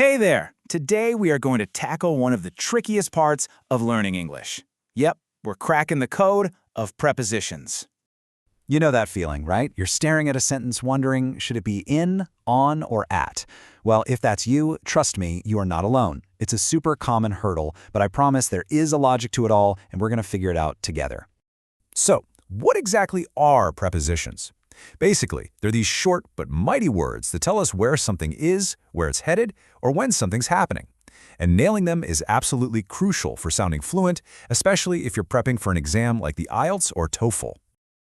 Hey there! Today we are going to tackle one of the trickiest parts of learning English. Yep, we're cracking the code of prepositions. You know that feeling, right? You're staring at a sentence wondering, should it be in, on, or at? Well, if that's you, trust me, you are not alone. It's a super common hurdle, but I promise there is a logic to it all, and we're going to figure it out together. So, what exactly are prepositions? Basically, they're these short but mighty words that tell us where something is, where it's headed, or when something's happening. And nailing them is absolutely crucial for sounding fluent, especially if you're prepping for an exam like the IELTS or TOEFL.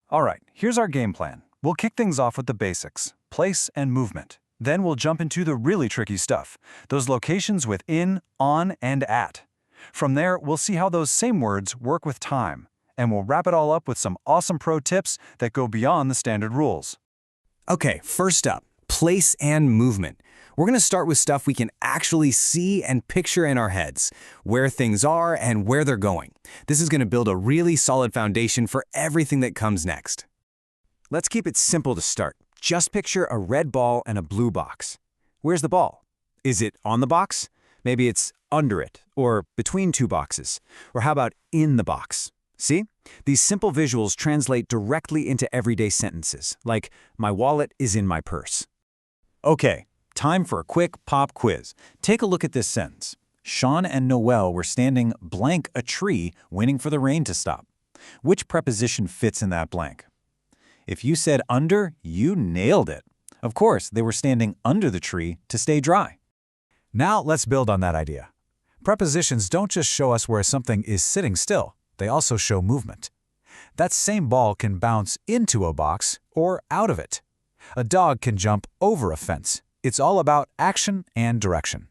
All right, here's our game plan. We'll kick things off with the basics, place and movement. Then we'll jump into the really tricky stuff, those locations with in, on, and at. From there, we'll see how those same words work with time. And we'll wrap it all up with some awesome pro tips that go beyond the standard rules. Okay, first up, place and movement. We're going to start with stuff we can actually see and picture in our heads, where things are and where they're going. This is going to build a really solid foundation for everything that comes next. Let's keep it simple to start. Just picture a red ball and a blue box. Where's the ball? Is it on the box? Maybe it's under it, or between two boxes. Or how about in the box? See? These simple visuals translate directly into everyday sentences, like, my wallet is in my purse. Okay, time for a quick pop quiz. Take a look at this sentence. Sean and Noel were standing blank a tree, waiting for the rain to stop. Which preposition fits in that blank? If you said under, you nailed it. Of course, they were standing under the tree to stay dry. Now let's build on that idea. Prepositions don't just show us where something is sitting still. They also show movement. That same ball can bounce into a box or out of it. A dog can jump over a fence. It's all about action and direction.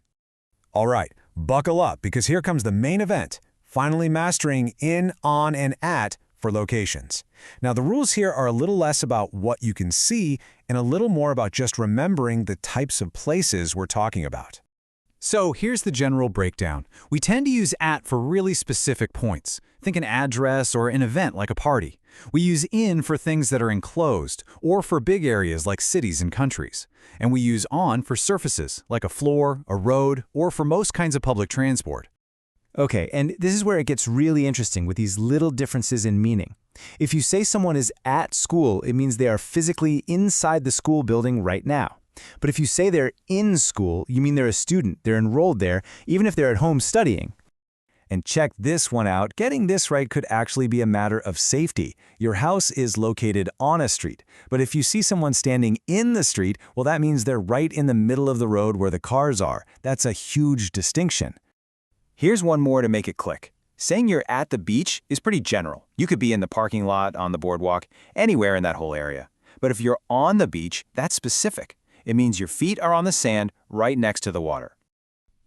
All right, buckle up because here comes the main event, finally mastering in, on, and at for locations. Now, the rules here are a little less about what you can see and a little more about just remembering the types of places we're talking about. So here's the general breakdown. We tend to use at for really specific points. Think an address or an event like a party. We use in for things that are enclosed or for big areas like cities and countries. And we use on for surfaces like a floor, a road, or for most kinds of public transport. Okay, and this is where it gets really interesting with these little differences in meaning. If you say someone is at school, it means they are physically inside the school building right now. But if you say they're in school, you mean they're a student, they're enrolled there, even if they're at home studying. And check this one out. Getting this right could actually be a matter of safety. Your house is located on a street, but if you see someone standing in the street, well, that means they're right in the middle of the road where the cars are. That's a huge distinction. Here's one more to make it click. Saying you're at the beach is pretty general. You could be in the parking lot, on the boardwalk, anywhere in that whole area. But if you're on the beach, that's specific. It means your feet are on the sand right next to the water.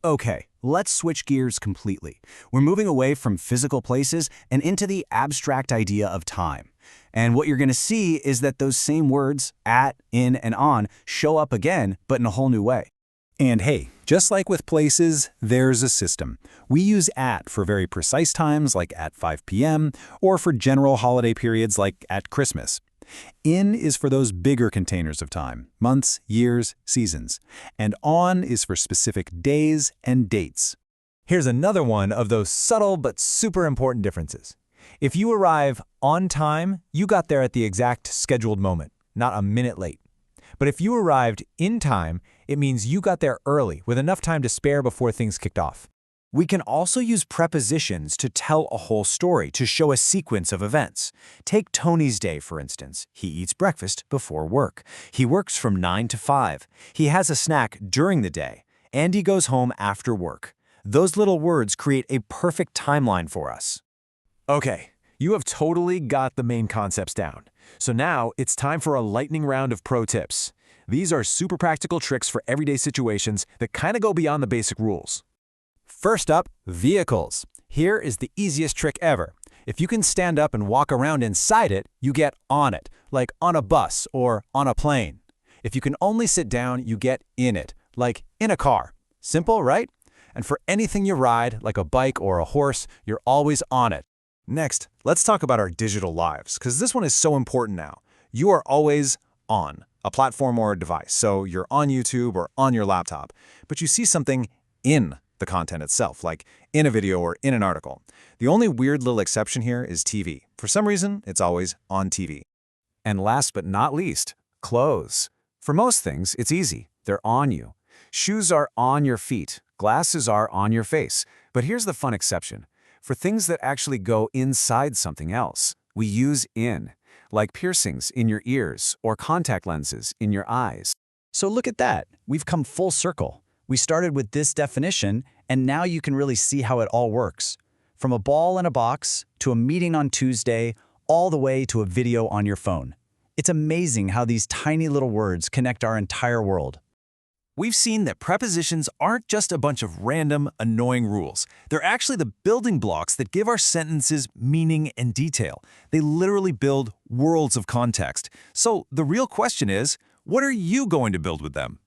Okay, let's switch gears completely. We're moving away from physical places and into the abstract idea of time. And what you're going to see is that those same words, at, in, and on, show up again, but in a whole new way. And hey, just like with places, there's a system. We use at for very precise times like at 5 p.m. or for general holiday periods like at Christmas. In is for those bigger containers of time, months, years, seasons. And on is for specific days and dates. Here's another one of those subtle but super important differences. If you arrive on time, you got there at the exact scheduled moment, not a minute late. But if you arrived in time, it means you got there early with enough time to spare before things kicked off. We can also use prepositions to tell a whole story, to show a sequence of events. Take Tony's day, for instance. He eats breakfast before work. He works from 9 to 5. He has a snack during the day. And he goes home after work. Those little words create a perfect timeline for us. Okay, you have totally got the main concepts down. So now it's time for a lightning round of pro tips. These are super practical tricks for everyday situations that kind of go beyond the basic rules. First up, vehicles. Here is the easiest trick ever. If you can stand up and walk around inside it, you get on it, like on a bus or on a plane. If you can only sit down, you get in it, like in a car. Simple, right? And for anything you ride, like a bike or a horse, you're always on it. Next, let's talk about our digital lives, because this one is so important now. You are always on. a platform or a device. So you're on YouTube or on your laptop, but you see something in the content itself, like in a video or in an article. The only weird little exception here is TV. For some reason, it's always on TV. And last but not least, clothes. For most things, it's easy. They're on you. Shoes are on your feet. Glasses are on your face. But here's the fun exception. For things that actually go inside something else, we use in, like piercings in your ears or contact lenses in your eyes. So look at that. We've come full circle. We started with this definition, and now you can really see how it all works. From a ball in a box, to a meeting on Tuesday, all the way to a video on your phone. It's amazing how these tiny little words connect our entire world. We've seen that prepositions aren't just a bunch of random, annoying rules. They're actually the building blocks that give our sentences meaning and detail. They literally build worlds of context. So the real question is, what are you going to build with them?